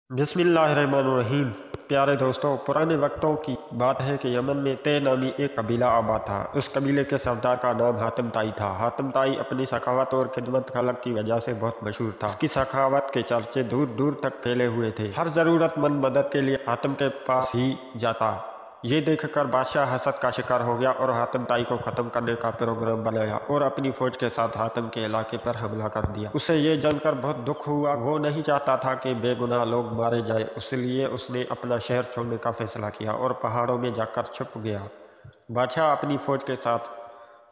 बिस्मिल्लाहिर्रहमानिर्रहीम। प्यारे दोस्तों, पुराने वक्तों की बात है कि यमन में ते नामी एक कबीला आबाद था। उस कबीले के सरदार का नाम हातिम ताई था। हातिम ताई अपनी सखावत और खिदमत खलक की वजह से बहुत मशहूर था। उसकी सखावत के चर्चे दूर दूर तक फैले हुए थे। हर जरूरतमंद मदद के लिए हातिम के पास ही जाता। ये देखकर बादशाह हसद का शिकार हो गया और हातिम ताई को खत्म करने का प्रोग्राम बनाया और अपनी फौज के साथ हातिम के इलाके पर हमला कर दिया। उसे ये जानकर बहुत दुख हुआ। वो नहीं चाहता था कि बेगुनाह लोग मारे जाए, इसलिए उसने अपना शहर छोड़ने का फैसला किया और पहाड़ों में जाकर छुप गया। बादशाह अपनी फौज के साथ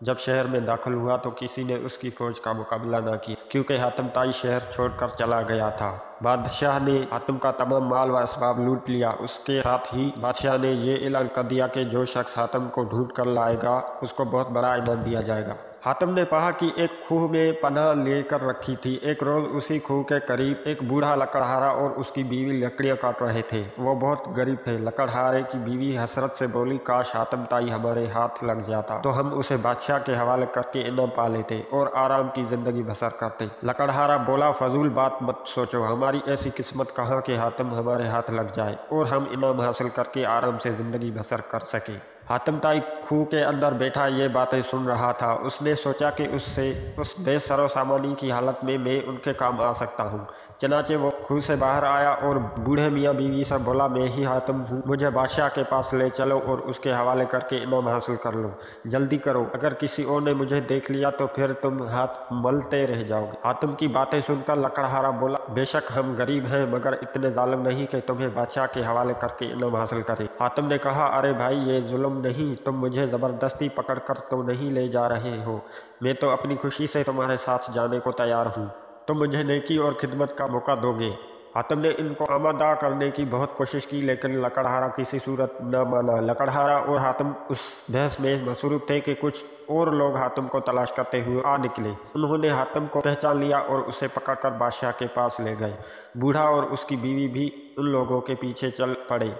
जब शहर में दाखिल हुआ तो किसी ने उसकी फौज का मुकाबला न किया, क्योंकि हातिम ताई शहर छोड़कर चला गया था। बादशाह ने हातिम का तमाम माल व असबाब लूट लिया। उसके साथ ही बादशाह ने ये ऐलान कर दिया कि जो शख्स हातिम को ढूंढ कर लाएगा उसको बहुत बड़ा इनाम दिया जाएगा। हातिम ने कहा कि एक खूह में पनाह लेकर रखी थी। एक रोज उसी खूह के करीब एक बूढ़ा लकड़हारा और उसकी बीवी लकड़ियां काट रहे थे। वो बहुत गरीब थे। लकड़हारे की बीवी हसरत से बोली, काश हातिम ताई हमारे हाथ लग जाता तो हम उसे बादशाह के हवाले करके इनाम पा लेते और आराम की जिंदगी बसर करते। लकड़हारा बोला, फजूल बात मत सोचो, हमारी ऐसी किस्मत कहाँ कि हातिम हमारे हाथ लग जाए और हम इनाम हासिल करके आराम से जिंदगी बसर कर सके। हातिम ताई खूह के अंदर बैठा ये बातें सुन रहा था। उसने सोचा कि उससे उस बेसरो सामानी की हालत में मैं उनके काम आ सकता हूँ। चनाचे वो खूह से बाहर आया और बूढ़े मियाँ बीवी से बोला, मैं ही हातिम हूँ, मुझे बादशाह के पास ले चलो और उसके हवाले करके इनाम हासिल कर लो। जल्दी करो, अगर किसी और ने मुझे देख लिया तो फिर तुम हाथ मलते रह जाओगे। हातिम की बातें सुनकर लकड़हारा बोला, बेशक हम गरीब हैं मगर इतने जालिम नहीं कि तुम्हें बादशाह के हवाले करके इनाम हासिल करें। हातिम ने कहा, अरे भाई, ये जुल्म नहीं, तुम मुझे जबरदस्ती पकड़कर तो नहीं ले जा रहे हो। मैं तो अपनी खुशी से तुम्हारे साथ जाने को तैयार हूँ। तुम मुझे नेकी और खिदमत का मौका दोगे। हातिम ने इनको आमादा करने की बहुत कोशिश की, लेकिन लकड़हारा किसी सूरत न माना। लकड़हारा और हातिम उस बहस में मसरूफ थे कि कुछ और लोग हातिम को तलाश करते हुए आ निकले। उन्होंने हातिम को पहचान लिया और उसे पकड़कर बादशाह के पास ले गए। बूढ़ा और उसकी बीवी भी उन लोगों के पीछे चल पड़े।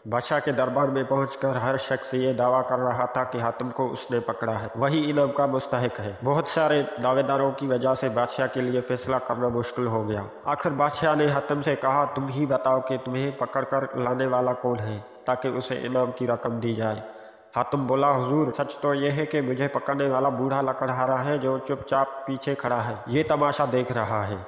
बादशाह के दरबार में पहुंचकर हर शख्स ये दावा कर रहा था कि हातिम को उसने पकड़ा है, वही इनाम का मुस्तहिक है। बहुत सारे दावेदारों की वजह से बादशाह के लिए फैसला करना मुश्किल हो गया। आखिर बादशाह ने हातिम से कहा, तुम ही बताओ कि तुम्हें पकड़कर लाने वाला कौन है, ताकि उसे इनाम की रकम दी जाए। हातिम बोला, हुजूर, सच तो यह है कि मुझे पकड़ने वाला बूढ़ा लकड़हारा है जो चुपचाप पीछे खड़ा है, ये तमाशा देख रहा है।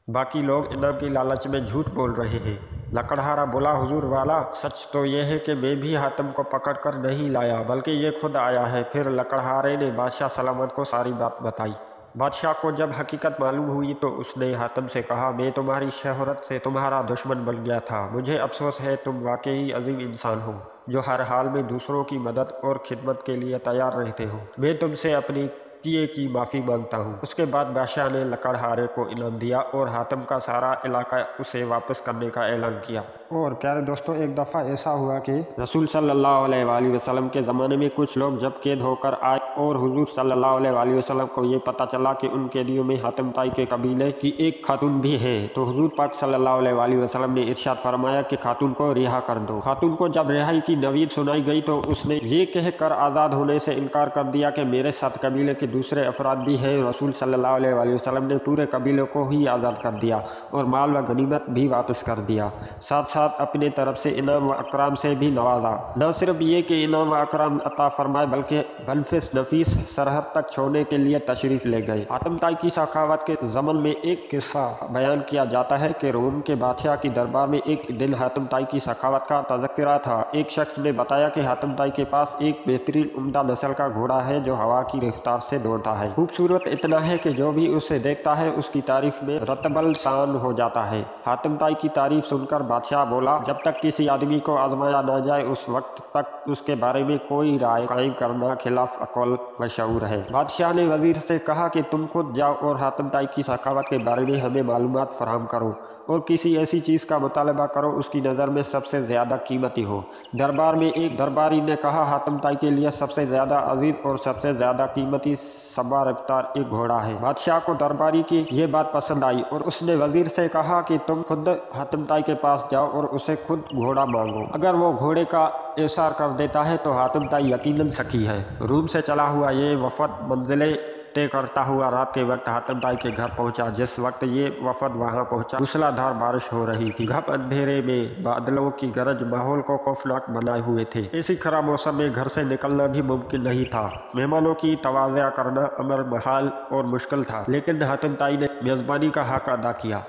बाकी लोग इनाम की लालच में झूठ बोल रहे हैं। लकड़हारा बोला, हुजूर वाला, सच तो यह है कि मैं भी हातिम को पकड़कर नहीं लाया, बल्कि ये खुद आया है। फिर लकड़हारे ने बादशाह सलामत को सारी बात बताई। बादशाह को जब हकीकत मालूम हुई तो उसने हातिम से कहा, मैं तुम्हारी शोहरत से तुम्हारा दुश्मन बन गया था। मुझे अफसोस है, तुम वाकई अजीम इंसान हो जो हर हाल में दूसरों की मदद और खिदमत के लिए तैयार रहते हो। मैं तुमसे अपनी किए की माफ़ी मांगता हूँ। उसके बाद बादशाह ने लकड़हारे को इनाम दिया और हातिम का सारा इलाका उसे वापस करने का ऐलान किया। और प्यारे दोस्तों, एक दफ़ा ऐसा हुआ कि रसूल सल्लल्लाहु अलैहि वसल्लम के ज़माने में कुछ लोग जब कैद होकर आए और हुजूर सल्लल्लाहु अलैहि वसल्लम को ये पता चला कि उन कैदियों में हातिम ताई के कबीले की एक खातून भी है, तो हुजूर पाक सल्लल्लाहु अलैहि वसल्लम ने इरशाद फरमाया कि खातून को रिहा कर दो। खातून को जब रिहाई की नवीद सुनाई गई तो उसने ये कहकर आज़ाद होने से इनकार कर दिया कि मेरे साथ कबीले के दूसरे अफराद भी हैं। रसूल सल्लल्लाहु अलैहि वसल्लम ने पूरे कबीले को ही आज़ाद कर दिया और माल व गनीमत भी वापस कर दिया। साथ साथ अपने तरफ से इनाम व अकराम से भी नवाजा। न सिर्फ ये कि इनाम व अकराम अता फरमाए, बल्कि बनफिस नफीस सरहद तक छोड़ने के लिए तशरीफ ले गए। हातिम ताई की सखावत के ज़मन में एक किस्सा बयान किया जाता है कि रोम के बादशाह की दरबार में एक दिन हातिम ताई की सखावत का तज़किरा था। एक शख्स ने बताया कि हातिम ताई के पास एक बेहतरीन उम्दा नस्ल का घोड़ा है जो हवा की रफ्तार से दौड़ता है। खूबसूरत इतना है कि जो भी उसे देखता है उसकी तारीफ में रतबल शान हो जाता है। हातिम ताई की तारीफ सुनकर बादशाह बोला, जब तक किसी आदमी को आजमाया ना जाए उस वक्त तक उसके बारे में कोई राय कायम करना खिलाफ अक़ल व शऊर है। बादशाह ने वजीर से कहा कि तुम खुद जाओ और हातिम ताई की सखावत के बारे में हमें मालूमात फराहम करो और किसी ऐसी चीज़ का मुतालबा करो उसकी नज़र में सबसे ज़्यादा कीमती हो। दरबार में एक दरबारी ने कहा, हातिम ताई के लिए सबसे ज़्यादा अजीज और सबसे ज़्यादा कीमती सबा रफ्तार एक घोड़ा है। बादशाह को दरबारी की ये बात पसंद आई और उसने वजीर से कहा कि तुम खुद हातिम ताई के पास जाओ और उसे खुद घोड़ा मांगो। अगर वो घोड़े का एसार कर देता है तो हातिम ताई यकीनन सखी है। रूम से चला हुआ ये वफद मंजिले तय करता हुआ रात के वक्त हातिम ताई के घर पहुंचा। जिस वक्त ये वफद वहां पहुंचा मूसलाधार बारिश हो रही थी। घप अंधेरे में बादलों की गरज माहौल को खौफनाक बनाए हुए थे। इसी खराब मौसम में घर से निकलना भी मुमकिन नहीं था। मेहमानों की तवाज़ा करना अमर महाल और मुश्किल था, लेकिन हातिम ताई ने मेज़बानी का हक अदा किया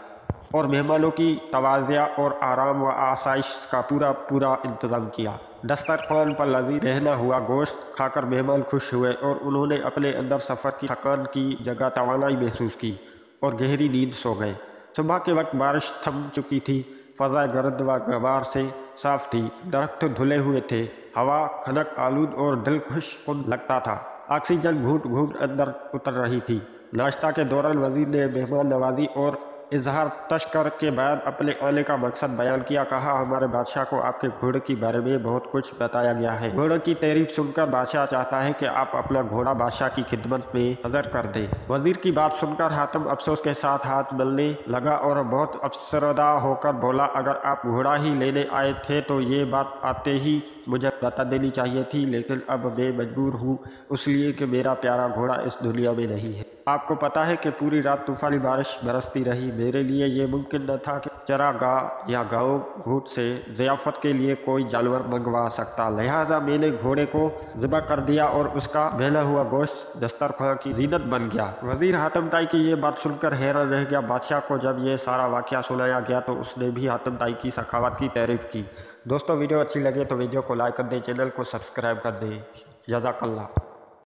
और मेहमानों की तवाज़ा और आराम व आसाइश का पूरा इंतज़ाम किया। दस्तरखान पर लजीज रहना हुआ गोश्त खाकर मेहमान खुश हुए और उन्होंने अपने अंदर सफ़र की थकान की जगह तवानाई महसूस की और गहरी नींद सो गए। सुबह के वक्त बारिश थम चुकी थी। फ़ज़ा गर्द व गबार से साफ थी। दरख्त धुले हुए थे। हवा खनक आलूद और दिल खुशकुन लगता था। ऑक्सीजन घूंट घूंट अंदर उतर रही थी। नाश्ता के दौरान वज़ीर ने मेहमान नवाजी और इजहार तशक्कर के बाद अपने आने का मकसद बयान किया। कहा, हमारे बादशाह को आपके घोड़े के बारे में बहुत कुछ बताया गया है। घोड़े की तारीफ सुनकर बादशाह चाहता है कि आप अपना घोड़ा बादशाह की खिदमत में हज़र कर दें। वजीर की बात सुनकर हातिम अफसोस के साथ हाथ मलने लगा और बहुत अफसरदा होकर बोला, अगर आप घोड़ा ही लेने आए थे तो ये बात आते ही मुझे बता देनी चाहिए थी, लेकिन अब मैं मजबूर हूँ इसलिए कि मेरा प्यारा घोड़ा इस दुनिया में नहीं है। आपको पता है कि पूरी रात तूफानी बारिश बरसती रही। मेरे लिए ये मुमकिन न था कि चरागाह या गाँव घूट से ज़ियाफ़त के लिए कोई जानवर मंगवा सकता, लिहाजा मैंने घोड़े को ज़िबा कर दिया और उसका बहना हुआ गोश्त दस्तरखान की जीनत बन गया। वज़ीर हातिम ताई की ये बात सुनकर हैरान रह गया। बादशाह को जब ये सारा वाक़या सुनाया गया तो उसने भी हातिम ताई की सखावत की तारीफ़ की। दोस्तों, वीडियो अच्छी लगे तो वीडियो को लाइक कर दें, चैनल को सब्सक्राइब कर दें। जज़ाकल्लाह।